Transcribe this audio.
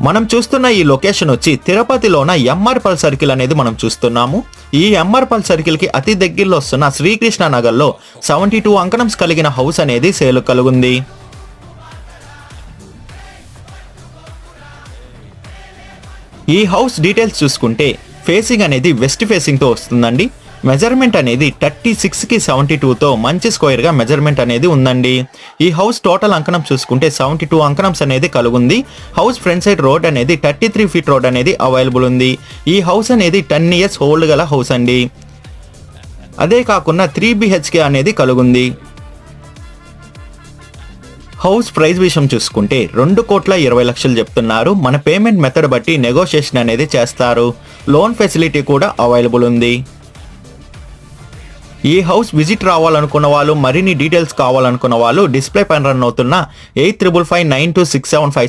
మనం చూస్తున్న ఈ లొకేషన్ వచ్చి తిరుపతిలోన ఎంఆర్పల్ సర్కిల్ అనేది మనం చూస్తున్నాము. ఈ ఎంఆర్పల్ సర్కిల్ కి అతి దగ్గరలో వస్తున్న శ్రీకృష్ణ నగర్లో 72 అంకణంస్ కలిగిన హౌస్ అనేది సేల్ కలుగుంది. ఈ హౌస్ డీటెయిల్స్ చూసుకుంటే ఫేసింగ్ అనేది వెస్ట్ ఫేసింగ్ తో వస్తుందండి. మెజర్మెంట్ అనేది 36కి 72తో మంచి స్క్వేర్ గా మెజర్మెంట్ అనేది ఉందండి. ఈ హౌస్ టోటల్ అంకణం చూసుకుంటే 72 అంకణంస్ అనేది కలుగుంది. హౌస్ ఫ్రంట్ సైడ్ రోడ్ అనేది 33 ఫీట్ రోడ్ అనేది అవైలబుల్ ఉంది. ఈ హౌస్ అనేది 10 ఇయర్స్ హోల్డ్ గల హౌస్ అండి. అదే కాకుండా 3 BHK అనేది కలుగుంది. హౌస్ ప్రైస్ విషయం చూసుకుంటే 2,20,00,000 చెప్తున్నారు. మన పేమెంట్ మెథడ్ బట్టి నెగోషియేషన్ అనేది చేస్తారు. లోన్ ఫెసిలిటీ కూడా అవైలబుల్ ఉంది. ఈ హౌస్ విజిట్ రావాలనుకున్న వాళ్ళు, మరిన్ని డీటెయిల్స్ కావాలనుకున్న వాళ్ళు డిస్ప్లే పైన రన్ అవుతున్న 85592675